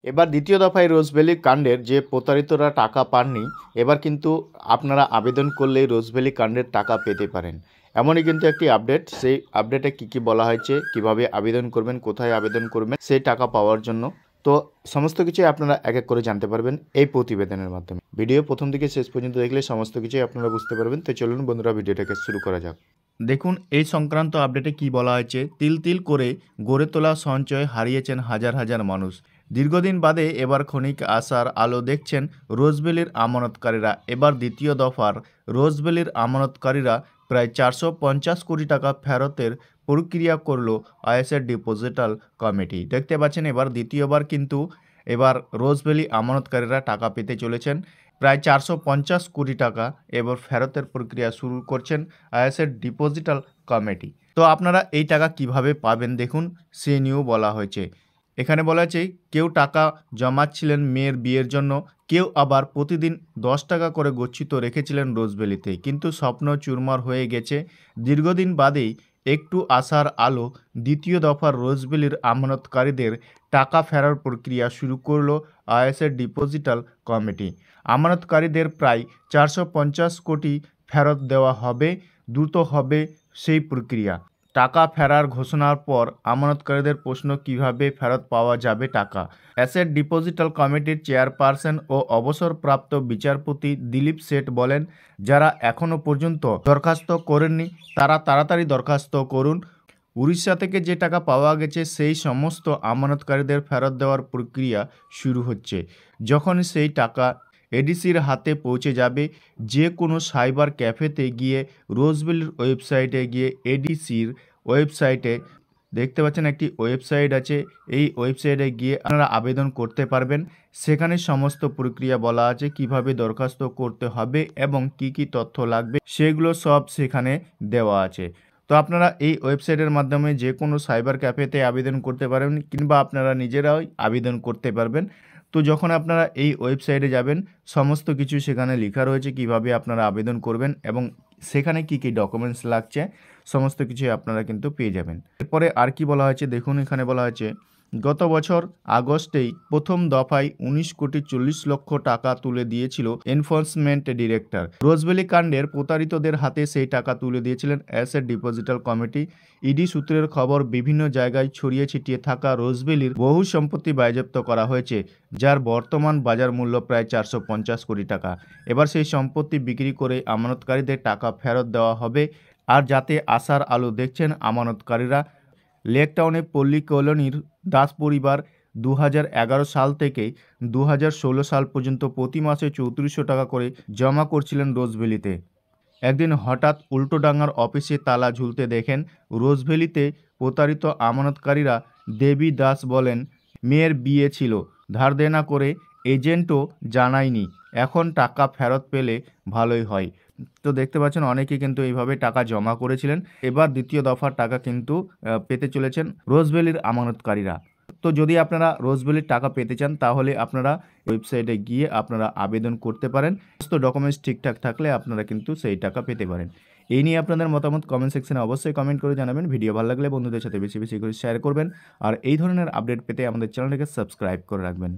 এবার দ্বিতীয় দফায় রোজভ্যালি কাণ্ডের যে প্রতারিতরা টাকা পাননি, এবার কিন্তু আপনারা আবেদন করলেই রোজভ্যালি কাণ্ডের টাকা পেতে পারেন। এমনই কিন্তু একটি আপডেট। সেই আপডেটে কী বলা হয়েছে, কিভাবে আবেদন করবেন, কোথায় আবেদন করবেন সেই টাকা পাওয়ার জন্য, তো সমস্ত কিছুই আপনারা এক এক করে জানতে পারবেন এই প্রতিবেদনের মাধ্যমে। ভিডিও প্রথম থেকে শেষ পর্যন্ত দেখলে সমস্ত কিছুই আপনারা বুঝতে পারবেন। তো চলুন বন্ধুরা, ভিডিওটাকে শুরু করা যাক। দেখুন এই সংক্রান্ত আপডেটে কি বলা হয়েছে। তিল তিল করে গড়ে তোলা সঞ্চয় হারিয়েছেন হাজার হাজার মানুষ। দীর্ঘদিন বাদে এবার ক্ষণিক আশার আলো দেখছেন রোজভ্যালির আমানতকারীরা। এবার দ্বিতীয় দফার রোজভ্যালির আমানতকারীরা প্রায় 450 কোটি টাকা ফেরতের প্রক্রিয়া করল আইএসএর ডিপোজিটাল কমিটি। দেখতে পাচ্ছেন এবার দ্বিতীয়বার কিন্তু এবার রোজভ্যালি আমানতকারীরা টাকা পেতে চলেছেন। প্রায় 450 কোটি টাকা এবার ফেরতের প্রক্রিয়া শুরু করছেন আইএসএর ডিপোজিটাল কমিটি। তো আপনারা এই টাকা কিভাবে পাবেন দেখুন, সে নিয়েও বলা হয়েছে। এখানে বলা হয়েছে কেউ টাকা জমাচ্ছিলেন মেয়ের বিয়ের জন্য, কেউ আবার প্রতিদিন 10 টাকা করে গচ্ছিত রেখেছিলেন রোজভ্যালিতে, কিন্তু স্বপ্ন চুরমার হয়ে গেছে। দীর্ঘদিন বাদেই একটু আশার আলো, দ্বিতীয় দফার রোজভ্যালির আমানতকারীদের টাকা ফেরার প্রক্রিয়া শুরু করল আইএসএর ডিপোজিটাল কমিটি। আমানতকারীদের প্রায় 450 কোটি ফেরত দেওয়া হবে। দ্রুত হবে সেই প্রক্রিয়া। টাকা ফেরার ঘোষণার পর আমানতকারীদের প্রশ্ন, কিভাবে ফেরত পাওয়া যাবে টাকা। অ্যাসেট ডিপোজিটাল কমিটির চেয়ারপারসন ও অবসরপ্রাপ্ত বিচারপতি দিলীপ শেঠ বলেন, যারা এখনও পর্যন্ত দরখাস্ত করেননি তারা তাড়াতাড়ি দরখাস্ত করুন। উড়িষ্যা থেকে যে টাকা পাওয়া গেছে সেই সমস্ত আমানতকারীদের ফেরত দেওয়ার প্রক্রিয়া শুরু হচ্ছে। যখন সেই টাকা এডিসির হাতে পৌঁছে যাবে, যে কোনো সাইবার ক্যাফেতে গিয়ে, রোজভ্যালির ওয়েবসাইটে গিয়ে, এডিসির ওয়েবসাইটে দেখতে পাচ্ছেন একটি ওয়েবসাইট আছে, এই ওয়েবসাইটে গিয়ে আপনারা আবেদন করতে পারবেন। সেখানে সমস্ত প্রক্রিয়া বলা আছে, কিভাবে দরখাস্ত করতে হবে এবং কি কি তথ্য লাগবে সেগুলো সব সেখানে দেওয়া আছে। তো আপনারা এই ওয়েবসাইটের মাধ্যমে যে কোনো সাইবার ক্যাফেতে আবেদন করতে পারেন, কিংবা আপনারা নিজেরাই আবেদন করতে পারবেন। তো যখন আপনারা এই ওয়েবসাইটে যাবেন, সমস্ত কিছু সেখানে লেখা রয়েছে কিভাবে আপনারা আবেদন করবেন এবং সেখানে কি কি ডকুমেন্টস লাগছে সমস্ত কিছুই আপনারা কিন্তু পেয়ে যাবেন। এরপরে আর কি বলা হয়েছে দেখুন, এখানে বলা হয়েছে গত বছর আগস্টেই প্রথম দফায় 19,40,00,000 টাকা তুলে দিয়েছিল এনফোর্সমেন্ট ডিরেক্টর। রোজভ্যালি কাণ্ডের প্রতারিতদের হাতে সেই টাকা তুলে দিয়েছিলেন অ্যাসেট ডিপোজিটাল কমিটি। ইডি সূত্রের খবর, বিভিন্ন জায়গায় ছড়িয়ে ছিটিয়ে থাকা রোজভ্যালির বহু সম্পত্তি বাজেয়াপ্ত করা হয়েছে, যার বর্তমান বাজার মূল্য প্রায় 450 কোটি টাকা। এবার সেই সম্পত্তি বিক্রি করে আমানতকারীদের টাকা ফেরত দেওয়া হবে। আর যাতে আশার আলো দেখছেন আমানতকারীরা, লেকটাউনে পল্লী কলোনির দাস পরিবার 2011 সাল থেকে 2016 সাল পর্যন্ত প্রতি মাসে 3400 টাকা করে জমা করছিলেন রোজভ্যালিতে। একদিন হঠাৎ উল্টোডাঙ্গার অফিসে তালা ঝুলতে দেখেন। রোজভ্যালিতে প্রতারিত আমানতকারীরা দেবী দাস বলেন, মেয়ের বিয়ে ছিল, ধার দেনা করে এজেন্টও জানায়নি, এখন টাকা ফেরত পেলে ভালোই হয়। তো দেখতে পাচ্ছেন অনেকেই কিন্তু এইভাবে টাকা জমা করেছিলেন। এবার দ্বিতীয় দফার টাকা কিন্তু পেতে চলেছেন রোজভ্যালির আমানতকারীরা। তো যদি আপনারা রোজভ্যালির টাকা পেতে চান তাহলে আপনারা ওয়েবসাইটে গিয়ে আপনারা আবেদন করতে পারেন। সমস্ত ডকুমেন্টস ঠিকঠাক থাকলে আপনারা কিন্তু সেই টাকা পেতে পারেন। এই নিয়ে আপনাদের মতামত কমেন্ট সেকশনে অবশ্যই কমেন্ট করে জানাবেন। ভিডিও ভালো লাগলে বন্ধুদের সাথে বেশি বেশি করে শেয়ার করবেন। আর এই ধরনের আপডেট পেতে আমাদের চ্যানেলটাকে সাবস্ক্রাইব করে রাখবেন।